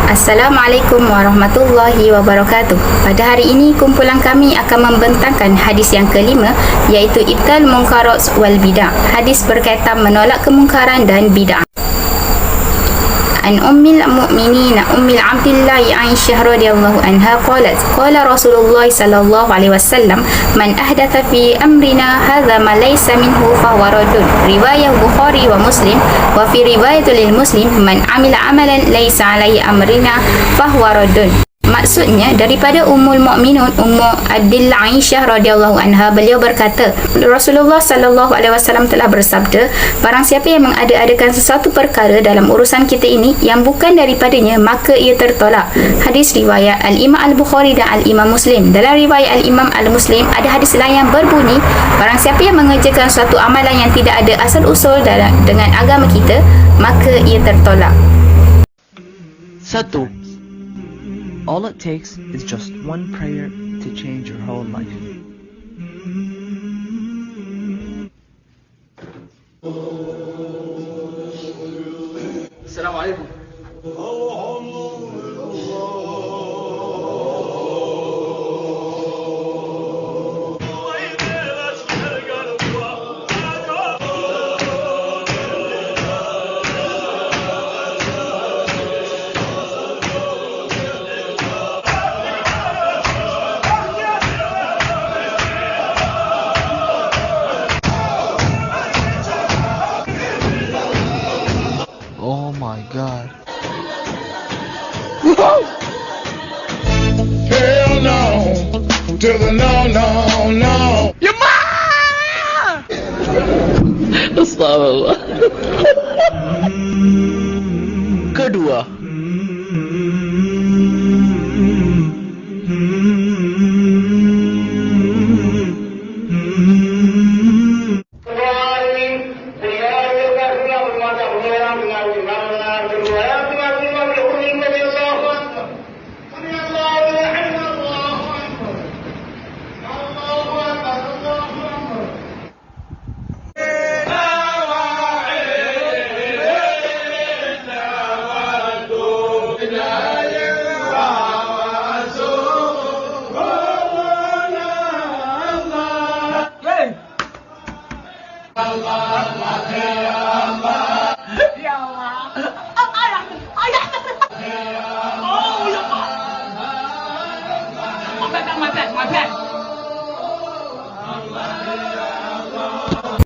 Assalamualaikum warahmatullahi wabarakatuh. Pada hari ini kumpulan kami akan membentangkan hadis yang kelima, iaitu Ibtal Munkarat wal Bid'ah. Hadis berkaitan menolak kemungkaran dan bid'ah. An Ummil Mu'minin Ummil Abdillah Aisyah radhiyallahu anha qalat qala Rasulullah sallallahu alaihi wasallam man ahdatha fi amrina hadza ma laysa minhu fa huwa raddun. Riwayah Bukhari wa Muslim wa fi riwayatul lil Muslim man amila amalan laysa alaihi amrina fa huwa raddun. Maksudnya daripada Ummul Mukminun Ummu Abdillah Aisyah radhiyallahu anha, beliau berkata Rasulullah sallallahu alaihi wasallam telah bersabda, barang siapa yang mengada-adakan sesuatu perkara dalam urusan kita ini yang bukan daripadanya, maka ia tertolak. Hadis riwayat Al-Imam Al-Bukhari dan Al-Imam Muslim. Dalam riwayat Al-Imam Al-Muslim ada hadis lain yang berbunyi, barang siapa yang mengerjakan suatu amalan yang tidak ada asal usul dengan agama kita, maka ia tertolak. 1. All it takes is just one prayer to change your whole life. Assalamualaikum. Oh my god. Hell no, to the no, no, no. Astagfirullah. Kedua,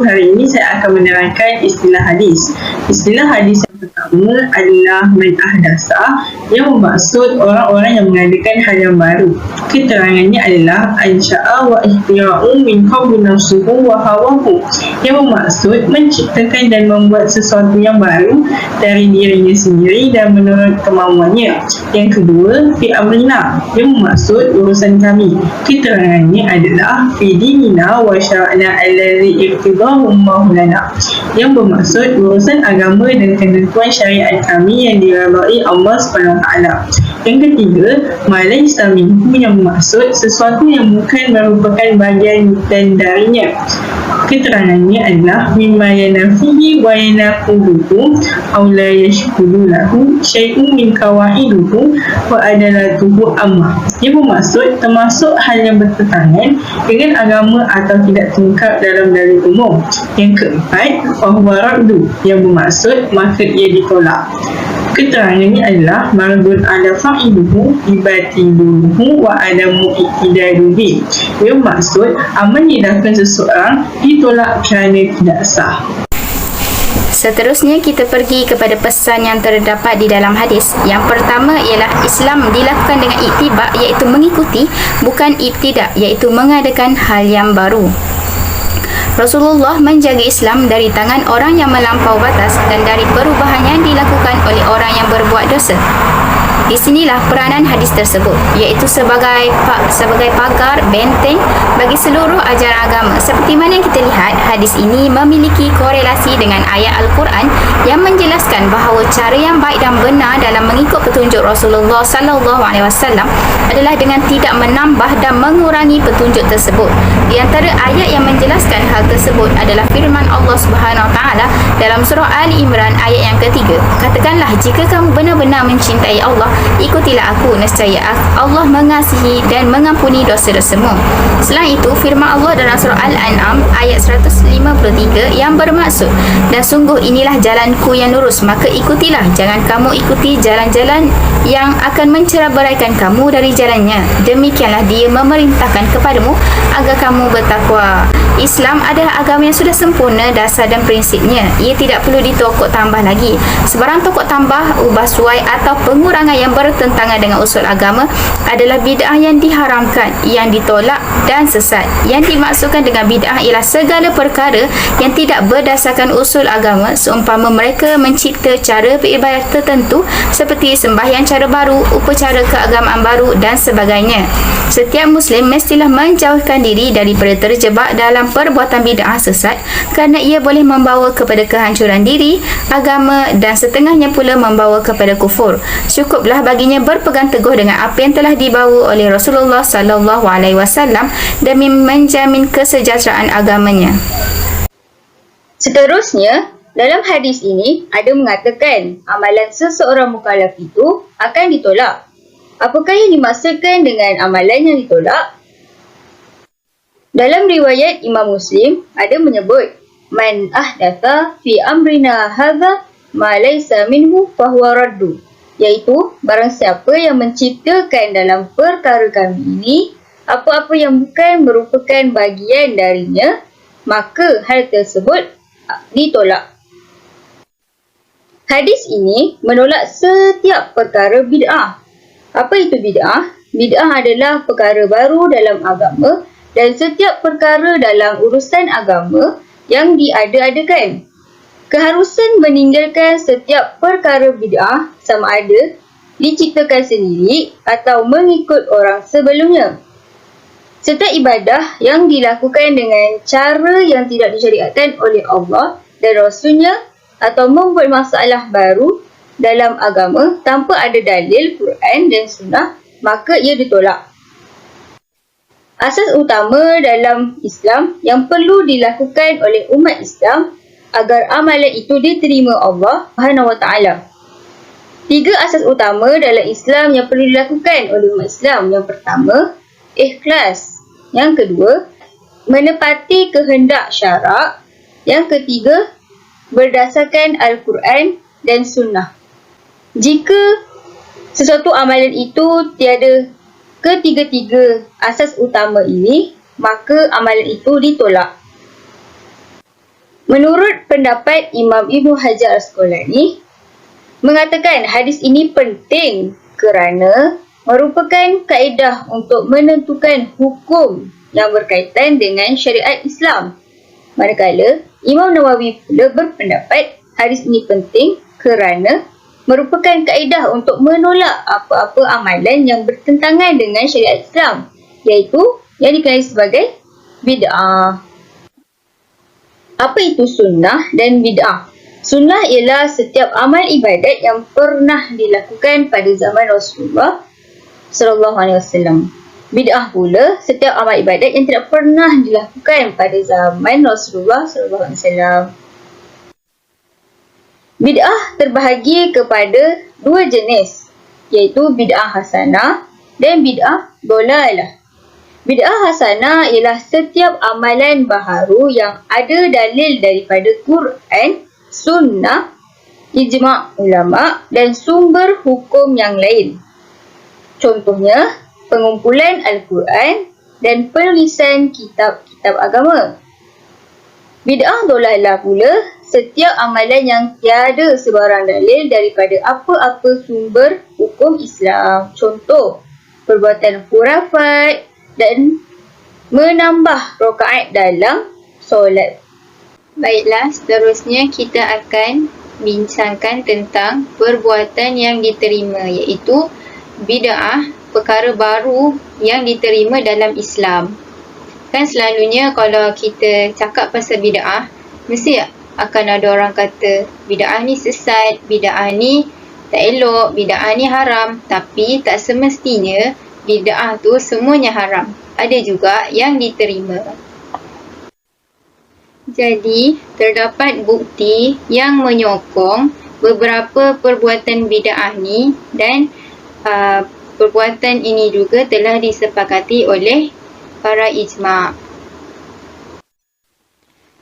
Hari ini saya akan menerangkan istilah hadis. Istilah hadis yang pertama adalah man ahdasa, yang bermaksud orang-orang yang mengadakan hal yang baru. Keterangannya adalah ansya'a wa ihtira'u min qabli nafsuhu wa hawahu, yang bermaksud menciptakan dan membuat sesuatu yang baru dari dirinya sendiri dan menurut kemauannya. Yang kedua, fi amrina, yang bermaksud urusan kami. Keterangannya adalah fi dinina wa syara'na alladhi iqtidahu lana, yang bermaksud urusan agama dan ketentuan syariat kami yang diredai Allah SWT. Yang ketiga, malaysa minhu, yang bermaksud sesuatu yang bukan merupakan bahagian dan darinya. Keterangannya adalah mimma yanafihi wa yanaquduhu aw la yashkudu lahu syai'un min qawaiduhu wa adalatuhu amma, yang bermaksud termasuk hal yang bertentangan dengan agama atau tidak terungkap dalam dalil umum. Yang keempat, fahuwa raddu, yang bermaksud maka ia ditolak. Keterangannya adalah mardun ala fa'iduhu ibatiluhu wa adamu iktidaruhi, yang maksud amal yang dilakukan seseorang ditolak kerana tidak sah. Seterusnya kita pergi kepada pesan yang terdapat di dalam hadis. Yang pertama ialah Islam dilakukan dengan ittiba, iaitu mengikuti, bukan ibtida, iaitu mengadakan hal yang baru. Rasulullah menjaga Islam dari tangan orang yang melampau batas dan dari perubahan yang dilakukan oleh orang yang berbuat dosa. Di sinilah peranan hadis tersebut, iaitu sebagai pagar benteng bagi seluruh ajaran agama. Seperti mana yang kita lihat, hadis ini memiliki korelasi dengan ayat Al-Quran yang menjelaskan bahawa cara yang baik dan benar dalam mengikut petunjuk Rasulullah sallallahu alaihi wasallam adalah dengan tidak menambah dan mengurangi petunjuk tersebut. Di antara ayat yang menjelaskan hal tersebut adalah firman Allah Subhanahu wa taala dalam surah Ali Imran ayat yang ketiga. Katakanlah, jika kamu benar-benar mencintai Allah, ikutilah aku, nescaya Allah mengasihi dan mengampuni dosa-dosamu. Selain itu, firman Allah dalam surah Al-An'am ayat 153 yang bermaksud, dan sungguh inilah jalanku yang lurus, maka ikutilah, jangan kamu ikuti jalan-jalan yang akan menceraiberaikan kamu dari jalannya. Demikianlah dia memerintahkan kepadamu agar kamu bertakwa. Islam adalah agama yang sudah sempurna dasar dan prinsipnya. Ia tidak perlu ditokok tambah lagi. Sebarang tokok tambah, ubah suai atau pengurangan yang bertentangan dengan usul agama adalah bid'ah yang diharamkan, yang ditolak dan sesat. Yang dimaksudkan dengan bid'ah ialah segala perkara yang tidak berdasarkan usul agama, seumpama mereka mencipta cara beribadat tertentu seperti sembahyang cara baru, upacara keagamaan baru dan sebagainya. Setiap Muslim mestilah menjauhkan diri daripada terjebak dalam perbuatan bid'ah sesat kerana ia boleh membawa kepada kehancuran diri, agama dan setengahnya pula membawa kepada kufur. Cukuplah baginya berpegang teguh dengan apa yang telah dibawa oleh Rasulullah SAW demi menjamin kesejahteraan agamanya. Seterusnya, dalam hadis ini ada mengatakan amalan seseorang mukallaf itu akan ditolak. Apakah yang dimaksudkan dengan amalan yang ditolak? Dalam riwayat Imam Muslim ada menyebut, man ahdatha fi amrina hadza ma laysa minhu fahuwa raddu, iaitu barang siapa yang menciptakan dalam perkara kami ini apa-apa yang bukan merupakan bagian darinya, maka hal tersebut ditolak. Hadis ini menolak setiap perkara bid'ah. Apa itu bid'ah? Bid'ah adalah perkara baru dalam agama dan setiap perkara dalam urusan agama yang diada-adakan. Keharusan meninggalkan setiap perkara bid'ah sama ada diciptakan sendiri atau mengikut orang sebelumnya. Setiap ibadah yang dilakukan dengan cara yang tidak disyariatkan oleh Allah dan Rasulnya atau membuat masalah baru dalam agama tanpa ada dalil Quran dan Sunnah, maka ia ditolak. Asas utama dalam Islam yang perlu dilakukan oleh umat Islam agar amalan itu diterima Allah SWT. 3 asas utama dalam Islam yang perlu dilakukan oleh umat Islam. Yang pertama, ikhlas. Yang kedua, menepati kehendak syarak. Yang ketiga, berdasarkan Al-Quran dan Sunnah. Jika sesuatu amalan itu tiada ketiga-tiga asas utama ini, maka amalan itu ditolak. Menurut pendapat Imam Ibn Hajar Asqalani, mengatakan hadis ini penting kerana merupakan kaedah untuk menentukan hukum yang berkaitan dengan syariat Islam. Manakala Imam Nawawi pula berpendapat hadis ini penting kerana merupakan kaedah untuk menolak apa-apa amalan yang bertentangan dengan syariat Islam, iaitu yang dikenali sebagai bid'ah. Apa itu sunnah dan bid'ah? Sunnah ialah setiap amal ibadat yang pernah dilakukan pada zaman Rasulullah SAW. Bid'ah pula setiap amal ibadat yang tidak pernah dilakukan pada zaman Rasulullah SAW. Bid'ah terbahagi kepada 2 jenis, iaitu bid'ah hasanah dan bid'ah dolalah. Bid'ah hasanah ialah setiap amalan baharu yang ada dalil daripada Quran, Sunnah, ijma' ulama' dan sumber hukum yang lain. Contohnya, pengumpulan Al-Quran dan penulisan kitab-kitab agama. Bid'ah dolalah pula setiap amalan yang tiada sebarang dalil daripada apa-apa sumber hukum Islam. Contoh, perbuatan khurafat dan menambah rakaat dalam solat. Baiklah, seterusnya kita akan bincangkan tentang perbuatan yang diterima, iaitu bid'ah, perkara baru yang diterima dalam Islam. Kan selalunya kalau kita cakap pasal bid'ah, mesti akan ada orang kata bid'ah ni sesat, bid'ah ni tak elok, bid'ah ni haram. Tapi tak semestinya bid'ah tu semuanya haram. Ada juga yang diterima. Jadi, terdapat bukti yang menyokong beberapa perbuatan bid'ah ni dan perbuatan ini juga telah disepakati oleh para ijma'.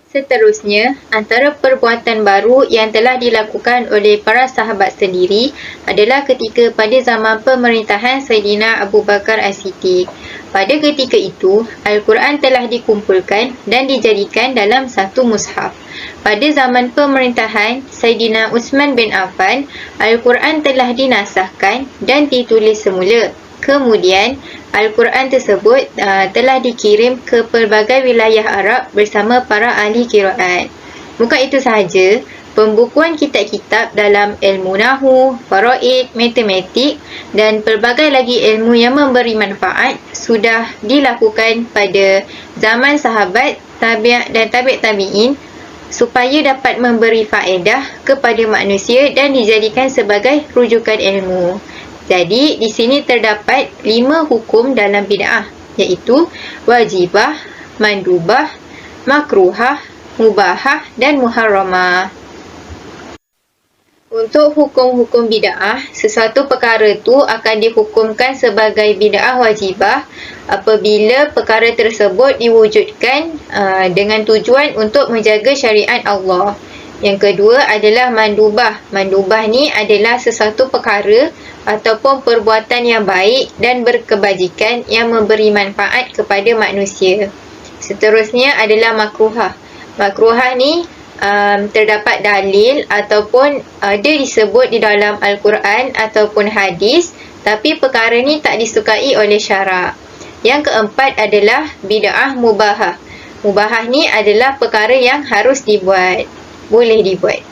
Seterusnya, antara perbuatan baru yang telah dilakukan oleh para sahabat sendiri adalah ketika pada zaman pemerintahan Sayyidina Abu Bakar As-Siddiq. Pada ketika itu, Al-Quran telah dikumpulkan dan dijadikan dalam satu mushaf. Pada zaman pemerintahan Sayyidina Uthman bin Affan, Al-Quran telah dinasahkan dan ditulis semula. Kemudian, Al-Quran tersebut telah dikirim ke pelbagai wilayah Arab bersama para ahli qiraat. Bukan itu sahaja, pembukuan kitab-kitab dalam ilmu nahu, faraid, matematik dan pelbagai lagi ilmu yang memberi manfaat sudah dilakukan pada zaman sahabat, tabi' dan tabi'in supaya dapat memberi faedah kepada manusia dan dijadikan sebagai rujukan ilmu. Jadi, di sini terdapat 5 hukum dalam bid'ah, iaitu wajibah, mandubah, makruhah, mubahah dan muharramah. Untuk hukum-hukum bid'ah, sesuatu perkara itu akan dihukumkan sebagai bid'ah wajibah apabila perkara tersebut diwujudkan dengan tujuan untuk menjaga syariat Allah. Yang kedua adalah mandubah. Mandubah ni adalah sesuatu perkara ataupun perbuatan yang baik dan berkebajikan yang memberi manfaat kepada manusia. Seterusnya adalah makruhah. Makruhah ni terdapat dalil ataupun ada disebut di dalam Al-Quran ataupun hadis, tapi perkara ni tak disukai oleh syarak. Yang keempat adalah bid'ah mubahah. Mubahah ni adalah perkara yang harus dibuat, boleh dibuat.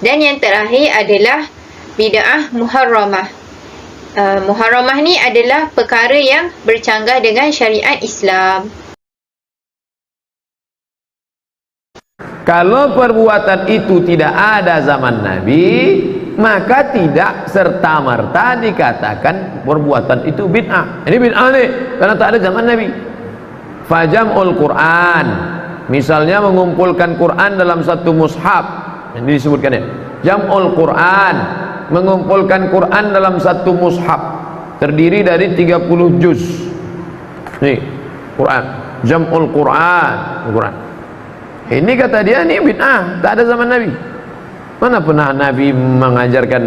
Dan yang terakhir adalah bid'ah muharramah. Muharramah ni adalah perkara yang bercanggah dengan syariat Islam. Kalau perbuatan itu tidak ada zaman Nabi, maka tidak serta-merta dikatakan perbuatan itu bid'ah. Ini bid'ah nih, karena tak ada zaman Nabi. Fajam'ul Quran, misalnya mengumpulkan Quran dalam satu mushaf, ini disebutkan ya. Jam'ul Quran, mengumpulkan Quran dalam satu mushaf, terdiri dari 30 juz. Nih, Quran, Jam'ul Quran, Quran. Ini kata dia ni bid'ah, tak ada zaman Nabi. Mana pernah Nabi mengajarkan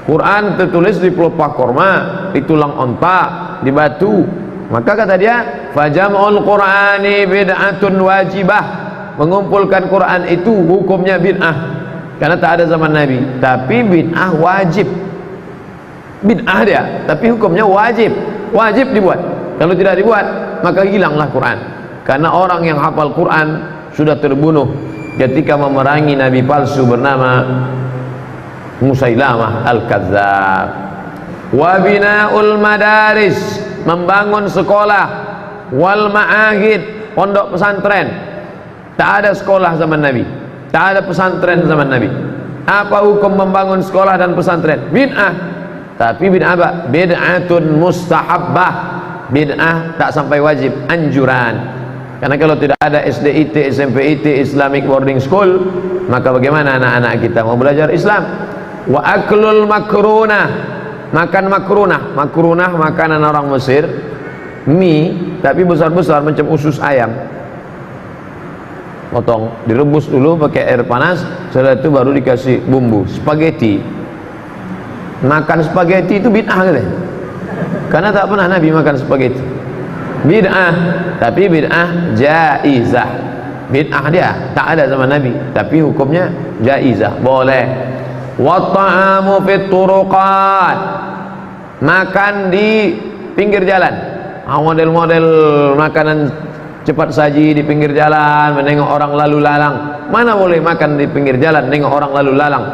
Quran tertulis di pelepah korma, di tulang onta, di batu. Maka kata dia, fajam'ul Qur'ani bid'atun wajibah. Mengumpulkan Quran itu hukumnya bid'ah, karena tak ada zaman Nabi. Tapi bid'ah wajib. Bid'ah dia, tapi hukumnya wajib. Wajib dibuat. Kalau tidak dibuat, maka hilanglah Quran. Karena orang yang hafal Quran sudah terbunuh ketika memerangi nabi palsu bernama Musailamah Al-Kadzdzab. Wa bina'ul madaris, membangun sekolah, wal ma'ahid, pondok pesantren. Tak ada sekolah zaman Nabi, tak ada pesantren zaman Nabi. Apa hukum membangun sekolah dan pesantren? Bid'ah. Tapi bid'ah apa? Bid'atun mustahabbah. Bid'ah tak sampai wajib, anjuran. Karena kalau tidak ada SDIT, SMPIT, Islamic Boarding School, maka bagaimana anak-anak kita mau belajar Islam? Wa aklul makrunah, makan makrunah. Makrunah makanan orang Mesir, mie tapi besar-besar macam usus ayam. Potong, direbus dulu pakai air panas, setelah itu baru dikasih bumbu. Spaghetti. Makan spaghetti itu bid'ah gitu. Karena tak pernah Nabi makan spaghetti. Bid'ah, tapi bid'ah jaizah. Bid'ah dia tak ada zaman Nabi, tapi hukumnya jaizah, boleh. Wa ta'amu fit turuqat, makan di pinggir jalan. Model-model makanan cepat saji di pinggir jalan, menengok orang lalu lalang. Mana boleh makan di pinggir jalan, nengok orang lalu lalang.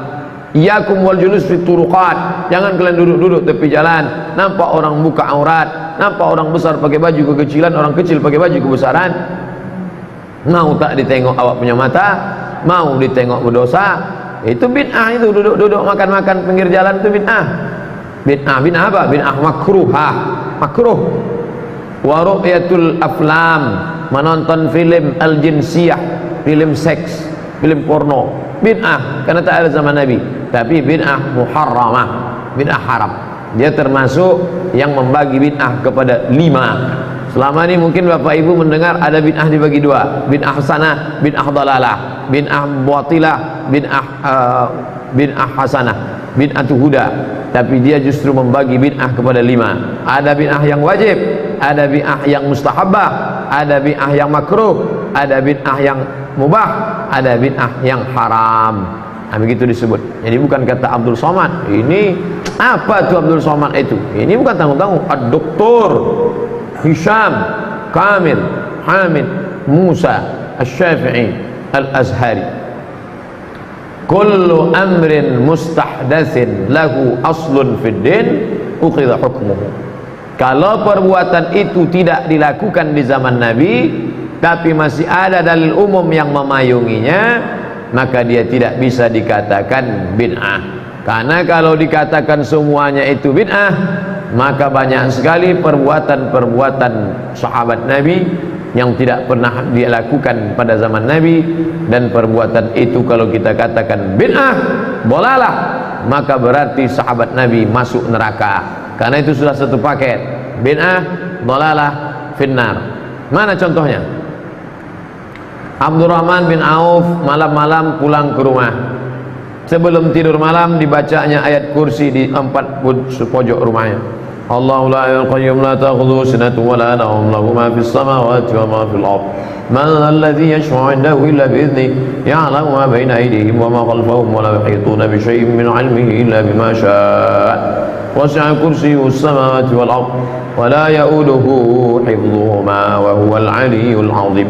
Iyakum wal julus fit turuqat, jangan kalian duduk-duduk tepi jalan, nampak orang buka aurat, nampak orang besar pakai baju kekecilan, orang kecil pakai baju kebesaran. Mau tak ditengok awak punya mata, mau ditengok berdosa. Itu bid'ah, itu duduk-duduk makan-makan pinggir jalan itu bid'ah. Bid'ah, bid'ah apa? Bid'ah makruhah, makruh. Wa ru'yatul aflam, menonton film al-jinsiyah, film seks, film porno. Bid'ah, karena tak ada zaman Nabi. Tapi bid'ah muharramah, bid'ah haram. Dia termasuk yang membagi bid'ah kepada 5. Selama ini mungkin Bapak Ibu mendengar ada bid'ah dibagi 2, bid'ah hasanah, bid'ah dalalah, bid'ah batilah, bid'ah hasanah, bid'ah huda. Tapi dia justru membagi bid'ah kepada 5. Ada bid'ah yang wajib, ada bid'ah yang mustahabbah, ada bid'ah yang makruh, ada bid'ah yang mubah, ada bid'ah yang haram. Nah, begitu disebut. Jadi bukan kata Abdul Somad. Ini apa tuh Abdul Somad itu? Ini bukan tanggung-tanggung. Ad-Doktor Hisham Kamil Hamid Musa Asy-Syafi'i Al-Azhari. Kullu amrin mustahdatsin lahu aslun fid din ukhidha hukmuhu. Kalau perbuatan itu tidak dilakukan di zaman Nabi tapi masih ada dalil umum yang memayunginya, maka dia tidak bisa dikatakan bid'ah. Karena kalau dikatakan semuanya itu bid'ah, maka banyak sekali perbuatan-perbuatan sahabat Nabi yang tidak pernah dilakukan pada zaman Nabi, dan perbuatan itu kalau kita katakan bid'ah, dolalah, maka berarti sahabat Nabi masuk neraka. Karena itu sudah satu paket, bid'ah, dolalah, finnar. Mana contohnya? Abdurrahman bin Auf malam-malam pulang ke rumah. Sebelum tidur malam dibacanya ayat kursi di 4 pojok rumahnya. Allahu la ilaha qayyum la ta'khudhuhu sinatun wa la nawm lahu ma fis samawati wa ma fil ardh. Man alladhi yashfa'u 'indahu illa bi idhnihi ya'lamu ma bayna aydihim wa ma khalfahum wa la yuhituna bi shay'in min 'ilmihi illa bima sha'a. Wasi'a kursiyyuhu as-samawati wal ardh wa la ya'uduhu hifdhuhuma wa huwal 'aliyyul 'azim.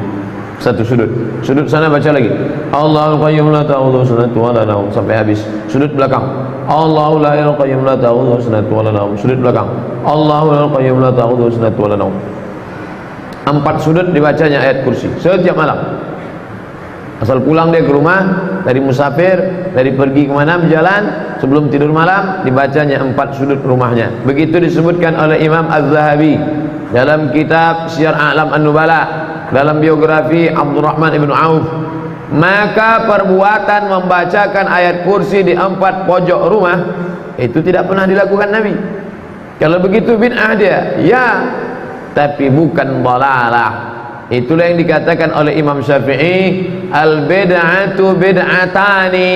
Satu sudut sana baca lagi Allahul qayyum la ta'khudhuhu sinatun wa la nawm sampai habis. Sudut belakang Allahu la ilaha qayyum la ta'khudhuhu sinatun wa la nawm. Sudut belakang Allahu la qayyum la ta'khudhuhu sinatun wa la nawm. 4 sudut dibacanya ayat kursi setiap malam. Asal pulang dia ke rumah dari musafir, dari pergi kemana berjalan, sebelum tidur malam dibacanya 4 sudut rumahnya. Begitu disebutkan oleh Imam Az-Zahabi dalam kitab Syiar A'lam An-Nubala, dalam biografi Abdurrahman ibn Auf. Maka perbuatan membacakan ayat kursi di 4 pojok rumah itu tidak pernah dilakukan Nabi. Kalau begitu bid'ah dia, ya, tapi bukan dhalalah. Itulah yang dikatakan oleh Imam Syafi'i, al bid'atu bid'atani.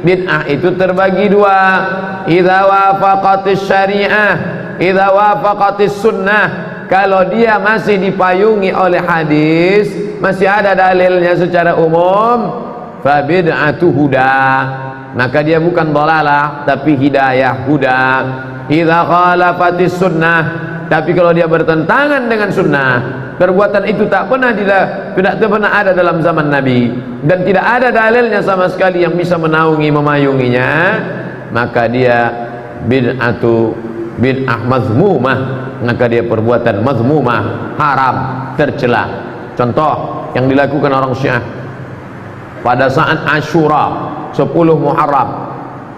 Bid'ah itu terbagi 2. Idza wafaqatis syari'ah, idza wafaqatis sunnah. Kalau dia masih dipayungi oleh hadis, masih ada dalilnya secara umum, fa bid'atu huda, maka dia bukan dhalalah tapi hidayah, huda. Idza khalafatis sunnah, tapi kalau dia bertentangan dengan sunnah, perbuatan itu tidak pernah ada dalam zaman Nabi dan tidak ada dalilnya sama sekali yang bisa menaungi, memayunginya, maka dia bid'ah mazmumah, maka dia perbuatan mazmumah, haram, tercela. Contoh yang dilakukan orang Syiah pada saat Asyura 10 Muharram,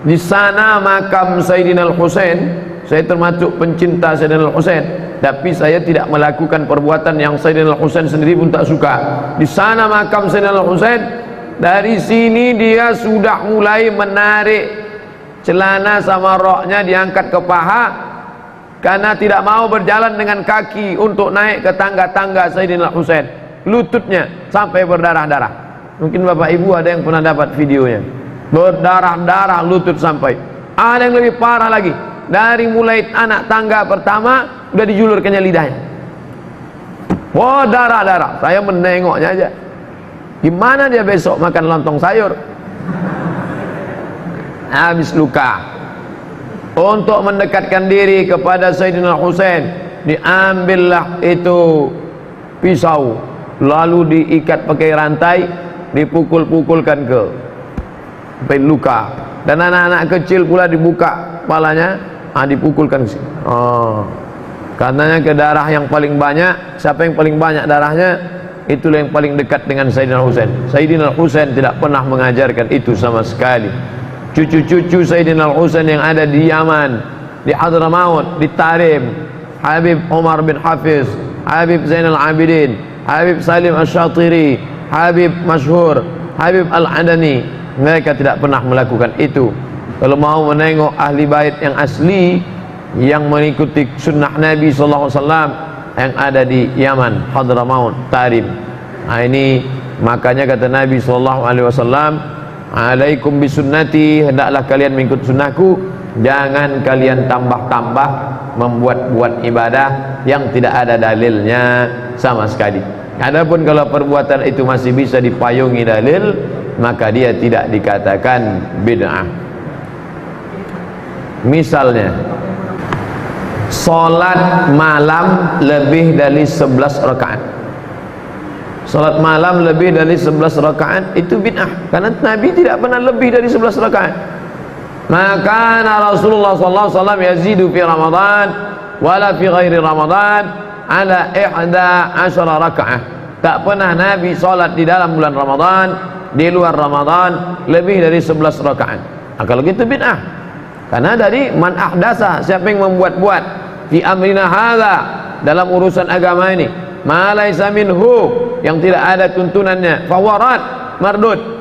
di sana makam Sayyidina Al-Husain. Saya termasuk pencinta Sayyidina Al-Husain, tapi saya tidak melakukan perbuatan yang Sayyidina Al-Husain sendiri pun tak suka. Di sana makam Sayyidina Al-Husain, dari sini dia sudah mulai menarik celana sama roknya diangkat ke paha karena tidak mau berjalan dengan kaki untuk naik ke tangga-tangga Sayyidina Al-Husain. Lututnya sampai berdarah-darah. Mungkin Bapak Ibu ada yang pernah dapat videonya. Berdarah-darah lutut sampai. Ada yang lebih parah lagi. Dari mulai anak tangga pertama udah dijulurkannya lidahnya. Wah, darah-darah. Saya menengoknya aja. Gimana dia besok makan lontong sayur? Habis luka. Untuk mendekatkan diri kepada Sayyidina Husain, diambillah itu pisau, lalu diikat pakai rantai, dipukul-pukulkan ke sampai luka. Dan anak-anak kecil pula dibuka kepalanya, dipukulkan ke sini. Katanya ke darah yang paling banyak, siapa yang paling banyak darahnya, itulah yang paling dekat dengan Sayyidina Husain. Sayyidina Husain tidak pernah mengajarkan itu sama sekali. Cucu-cucu Sayyidina Al-Husain yang ada di Yaman, di Hadramaut, di Tarim, Habib Umar bin Hafiz, Habib Zainal Abidin, Habib Salim Asy-Syatiri, Habib Masyhur, Habib Al-Adani, mereka tidak pernah melakukan itu. Kalau mau menengok ahli bait yang asli, yang mengikuti sunnah Nabi sallallahu alaihi wasallam yang ada di Yaman, Hadramaut, Tarim. Nah, ini makanya kata Nabi sallallahu alaihi wasallam, "Alaikum bisunnati," hendaklah kalian mengikut sunnahku, jangan kalian tambah-tambah membuat-buat ibadah yang tidak ada dalilnya sama sekali. Adapun kalau perbuatan itu masih bisa dipayungi dalil, maka dia tidak dikatakan bid'ah. Misalnya, salat malam lebih dari 11 rakaat. Salat malam lebih dari 11 rakaat itu bid'ah, karena Nabi tidak pernah lebih dari 11 rakaat. Maka Rasulullah sallallahu alaihi wasallam yazidu fi Ramadan wala fi ghairi Ramadan ala 11 rakaat. Tak pernah Nabi salat di dalam bulan Ramadan, di luar Ramadan lebih dari 11 rakaat. Nah, kalau gitu bid'ah. Karena dari man ahdasa, siapa yang membuat-buat fi amrina hadza, dalam urusan agama ini, ma laisa minhu, yang tidak ada tuntunannya, fawarat mardud.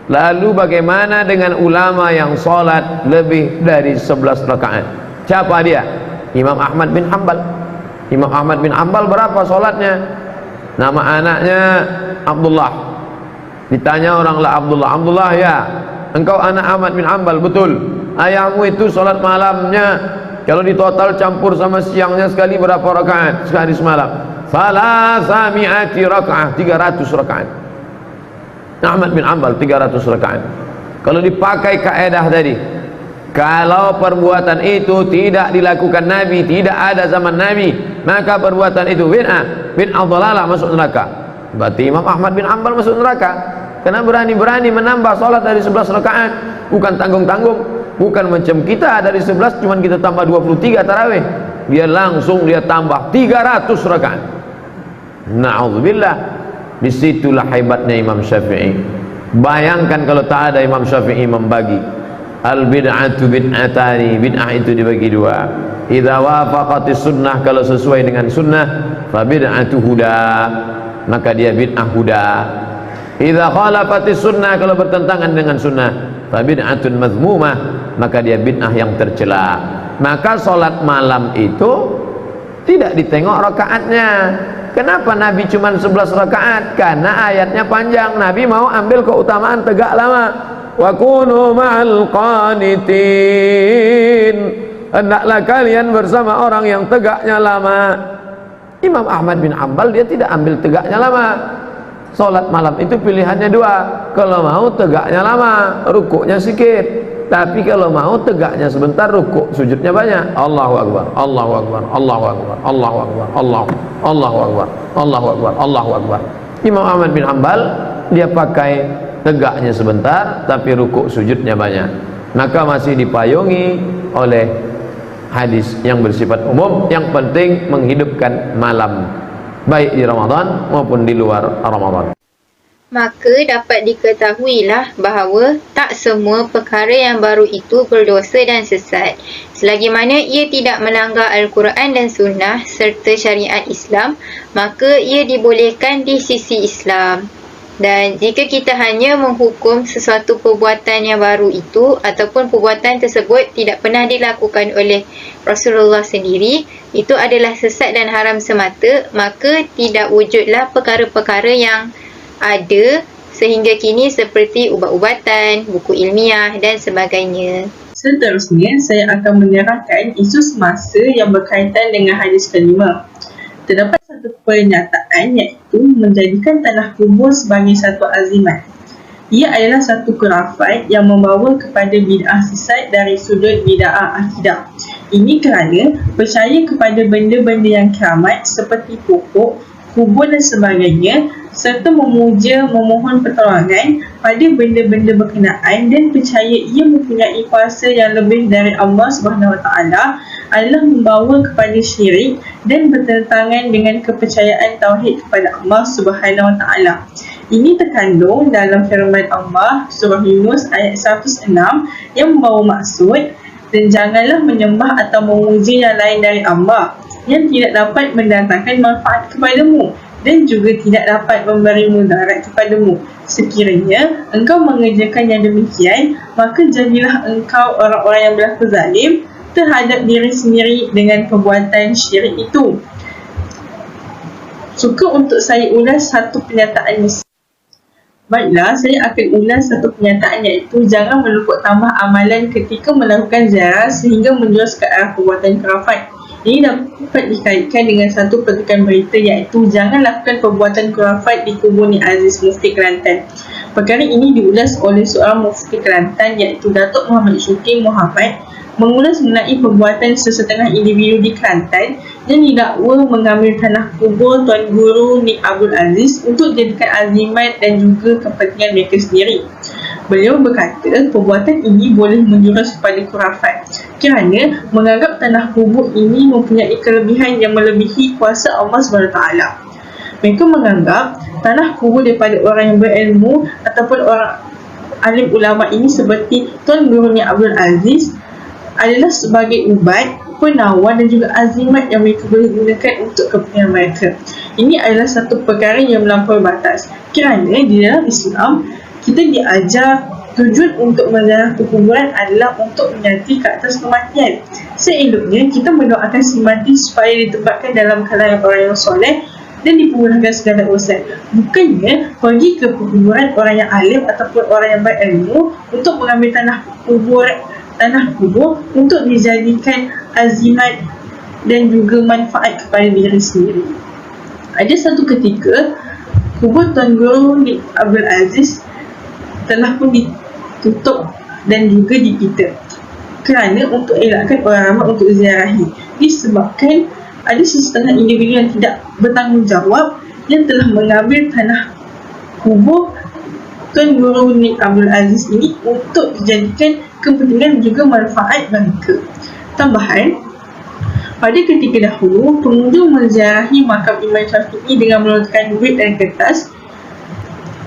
Lalu bagaimana dengan ulama yang salat lebih dari 11 rakaat? Siapa dia? Imam Ahmad bin Hanbal. Imam Ahmad bin Hanbal berapa salatnya? Nama anaknya Abdullah. Ditanya orang lah, Abdullah, Abdullah ya, engkau anak Ahmad bin Hanbal? Betul. Ayahmu itu salat malamnya kalau ditotal campur sama siangnya sekali berapa rakaat? Sekali semalam. Salasami'ati rakaat, 300 rakaat. Ahmad bin Hanbal 300 rakaat. Kalau dipakai kaedah tadi, kalau perbuatan itu tidak dilakukan Nabi, tidak ada zaman Nabi, maka perbuatan itu bid'ah, bid'ah dhalalah, masuk neraka. Berarti Imam Ahmad bin Hanbal masuk neraka karena berani-berani menambah salat dari 11 rakaat, bukan tanggung-tanggung, bukan macam kita dari 11 cuman kita tambah 23 tarawih, dia langsung dia tambah 300 rakaat. Na'udzubillah. Disitulah hebatnya Imam Syafi'i. Bayangkan kalau tak ada Imam Syafi'i membagi al bid'atu bid'atani, bid'ah itu dibagi dua. Idza wafaqatis sunnah, kalau sesuai dengan sunnah, fa bid'atu huda, maka dia bid'ah huda. Idza khalafatis sunnah, kalau bertentangan dengan sunnah, fa bid'atun mazmumah, maka dia bid'ah yang tercela. Maka salat malam itu tidak ditengok rakaatnya. Kenapa Nabi cuma 11 rakaat? Karena ayatnya panjang. Nabi mau ambil keutamaan tegak lama. Wa kunu ma'al qanitin, hendaklah kalian bersama orang yang tegaknya lama. Imam Ahmad bin Hanbal dia tidak ambil tegaknya lama. Salat malam itu pilihannya dua. Kalau mau tegaknya lama, rukuknya sedikit. Tapi kalau mau tegaknya sebentar, rukuk sujudnya banyak. Allahu Akbar, Allahu Akbar, Allahu Akbar, Allahu Akbar, Allahu Akbar, Allahu Akbar, Allahu Akbar. Imam Ahmad bin Hanbal dia pakai tegaknya sebentar, tapi rukuk sujudnya banyak. Maka masih dipayungi oleh hadis yang bersifat umum. Yang penting menghidupkan malam, baik di Ramadan maupun di luar Ramadan. Maka dapat diketahuilah bahawa tak semua perkara yang baru itu berdosa dan sesat, selagi mana ia tidak melanggar Al-Quran dan Sunnah serta syariat Islam, maka ia dibolehkan di sisi Islam. Dan jika kita hanya menghukum sesuatu perbuatan yang baru itu ataupun perbuatan tersebut tidak pernah dilakukan oleh Rasulullah sendiri, itu adalah sesat dan haram semata, maka tidak wujudlah perkara-perkara yang ada sehingga kini seperti ubat-ubatan, buku ilmiah dan sebagainya. Seterusnya, saya akan menyerahkan isu semasa yang berkaitan dengan hadis kelima. Terdapat satu pernyataan iaitu menjadikan tanah kubur sebagai satu azimat. Ia adalah satu khurafat yang membawa kepada bid'ah sesat dari sudut bid'ah akidah. Ini kerana percaya kepada benda-benda yang keramat seperti pokok, kubur dan sebagainya, serta memohon pertolongan pada benda-benda berkenaan dan percaya ia mempunyai kuasa yang lebih dari Allah SWT adalah membawa kepada syirik dan bertentangan dengan kepercayaan tauhid kepada Allah SWT. Ini terkandung dalam firman Allah surah Yunus ayat 106 yang membawa maksud, dan janganlah menyembah atau memuji yang lain dari Allah yang tidak dapat mendatangkan manfaat kepadamu dan juga tidak dapat memberi mudarat kepadamu. Sekiranya engkau mengerjakan yang demikian, maka jadilah engkau orang-orang yang berlaku zalim, terhadap diri sendiri dengan perbuatan syirik itu. Suka untuk saya ulas satu pernyataan ni. Baiklah, saya akan ulas satu pernyataan, iaitu jangan meluput tambah amalan ketika melakukan ziarah sehingga menjurus ke arah perbuatan khurafat. Ini dapat dikaitkan dengan satu petikan berita, iaitu jangan lakukan perbuatan khurafat di kubur Ni Aziz Mufti Kelantan. Perkara ini diulas oleh seorang Mufti Kelantan, iaitu Datuk Muhammad Syukri Muhammad, mengulas mengenai perbuatan sesetengah individu di Kelantan yang didakwa mengambil tanah kubur Tuan Guru Ni Abdul Aziz untuk dijadikan azimat dan juga kepentingan mereka sendiri. Beliau berkata perbuatan ini boleh menjurus pada khurafat kerana menganggap tanah kubur ini mempunyai kelebihan yang melebihi kuasa Allah SWT. Mereka menganggap tanah kubur daripada orang yang berilmu ataupun orang alim ulama ini seperti Tuan Guru Ni Abdul Aziz adalah sebagai ubat, penawar dan juga azimat yang mereka boleh gunakan untuk kepentingan mereka. Ini adalah satu perkara yang melampaui batas kerana di dalam Islam kita diajar tujuan untuk menziarah kuburan adalah untuk menyati ke atas kematian. Seeloknya kita mendoakan si mati supaya ditempatkan dalam kalangan orang yang soleh dan dipermudahkan segala urusan. Bukannya pergi ke kuburan orang yang alim ataupun orang yang berilmu untuk mengambil tanah kubur untuk dijadikan azimat dan juga manfaat kepada diri sendiri. Ada satu ketika kubur Tuan Guru Ni Abdul Aziz telah pun ditutup dan juga dipita kerana untuk elakkan orang ramai untuk ziarahi, disebabkan ada sesetengah individu yang tidak bertanggungjawab yang telah mengambil tanah kubur Tuan Guru Ni Abdul Aziz ini untuk dijadikan kepentingan juga manfaat mereka. Tambahan, pada ketika dahulu, pengunjung menziarahi makam Imam Syafi'i dengan melontarkan duit dan kertas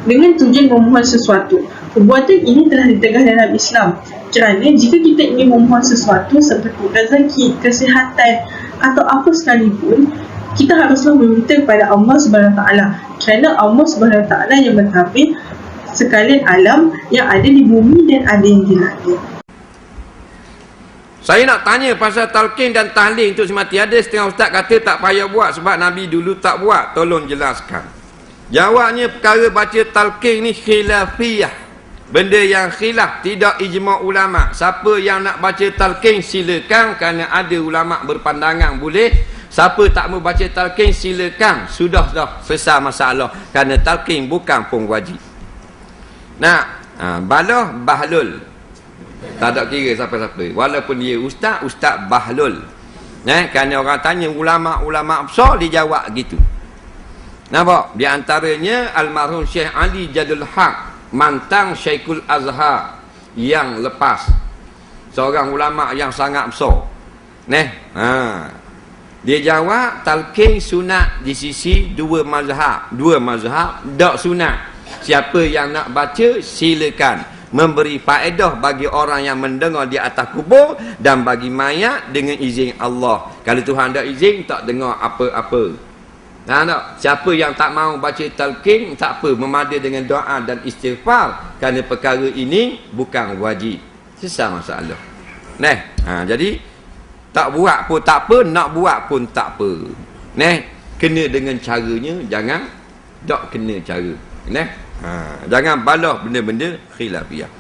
dengan tujuan memohon sesuatu. Perbuatan ini telah ditegah dalam Islam kerana jika kita ingin memohon sesuatu seperti rezeki, kesihatan atau apa sekalipun, kita haruslah meminta kepada Allah SWT kerana Allah SWT yang mentadbir sekalian alam yang ada di bumi dan ada yang di langit. Saya nak tanya pasal talqin dan tahlil untuk semati. Ada setengah ustaz kata tak payah buat sebab Nabi dulu tak buat. Tolong jelaskan. Jawabnya, perkara baca talqin ni khilafiyah. Benda yang khilaf, tidak ijma' ulama'. Siapa yang nak baca talqin silakan kerana ada ulama' berpandangan boleh. Siapa tak mau baca talqin silakan. Sudah selesai masalah. Kerana talqin bukan pun wajib. Nah, balah bahlul. Tak ada kira siapa-siapa. Walaupun dia ustaz bahlul. Kerana orang tanya ulama' besar, dia jawab gitu. Nampak? Di antaranya almarhum Syekh Ali Jadul Haq, mantan Syekhul Azhar yang lepas. Seorang ulama' yang sangat besar. Dia jawab talqin sunat di sisi dua mazhab tak sunat. Siapa yang nak baca silakan, memberi faedah bagi orang yang mendengar di atas kubur dan bagi mayat dengan izin Allah. Kalau Tuhan tak izin, tak dengar apa-apa. Tak? Siapa yang tak mahu baca talqin, tak apa, memada dengan doa dan istighfar kerana perkara ini bukan wajib. Selesai masalah. Jadi tak buat pun tak apa, nak buat pun tak apa. Kena dengan caranya, jangan tak kena cara. Jangan balah benda-benda khilafiyah.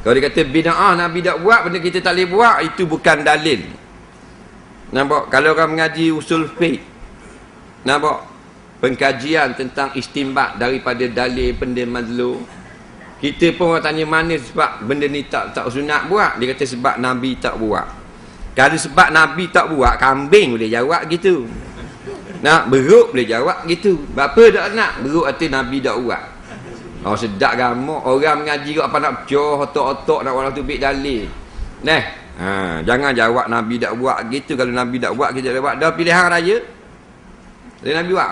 Kalau dia kata bid'ah Nabi tak buat, benda kita tak boleh buat, itu bukan dalil. Nampak? Kalau orang mengaji usul fiqh, nampak? Pengkajian tentang istimbat daripada dalil benda mazlum, kita pun orang tanya mana sebab benda ni tak sunat buat, dia kata sebab Nabi tak buat. Kalau sebab Nabi tak buat, kambing boleh jawab gitu. Nak beruk boleh jawab gitu. Berapa tak nak beruk arti Nabi tak buat. Sedap gamak orang mengaji apa nak pecah otak-otak nak orang tu bik dalil. Jangan jawab Nabi tak buat gitu. Kalau Nabi tak buat, kita tak buat. Dah pilihan raya dari Nabi buat.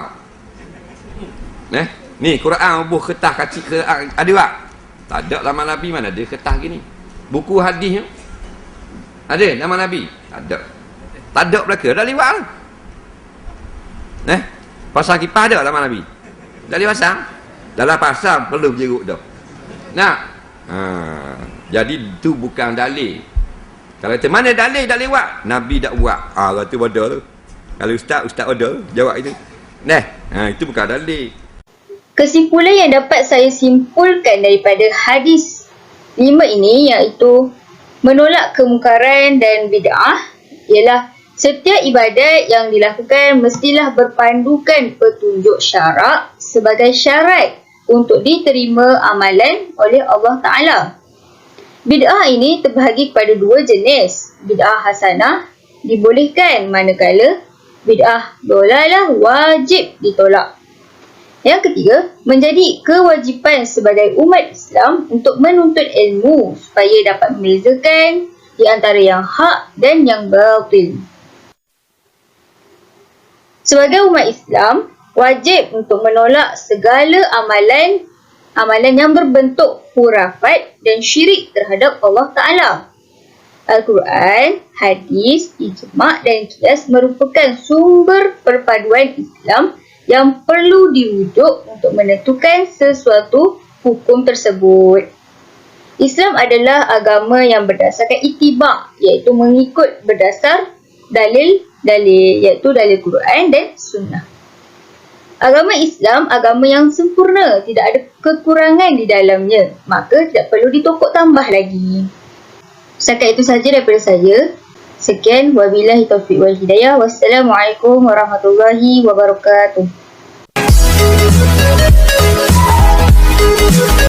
Ni Quran bubuh kertas kacik ada tak? Tak ada zaman Nabi, mana ada kertas gini. Buku hadis ada nama Nabi? Tak ada. Tak ada belaka, dah lewat lah. Pasal kipas ada zaman Nabi? Dah lewat pasang? Dalam pasang perlu jeruk dah. Jadi itu bukan dalil. Kalau kata mana dalil tak lewat, Nabi tak buat. Kata bodoh tu. Kalau ustaz bodoh jawab itu. Itu bukan dalil. Kesimpulan yang dapat saya simpulkan daripada hadis 5 ini iaitu menolak kemungkaran dan bid'ah ialah setiap ibadat yang dilakukan mestilah berpandukan petunjuk syarak sebagai syarat untuk diterima amalan oleh Allah Ta'ala. Bid'ah ini terbahagi kepada 2 jenis. Bid'ah hasanah dibolehkan manakala bid'ah dolalah wajib ditolak. Yang ketiga, menjadi kewajipan sebagai umat Islam untuk menuntut ilmu supaya dapat membezakan di antara yang hak dan yang batil. Sebagai umat Islam, wajib untuk menolak segala amalan yang berbentuk khurafat dan syirik terhadap Allah Ta'ala. Al-Quran, hadis, ijma' dan qiyas merupakan sumber perpaduan Islam yang perlu dirujuk untuk menentukan sesuatu hukum tersebut. Islam adalah agama yang berdasarkan ittiba', iaitu mengikut berdasar dalil-dalil, iaitu dalil Quran dan Sunnah. Agama Islam agama yang sempurna, tidak ada kekurangan di dalamnya, maka tidak perlu ditokok tambah lagi. Setakat itu sahaja daripada saya. Sekian, wabillahi taufiq wal hidayah. Wassalamualaikum warahmatullahi wabarakatuh.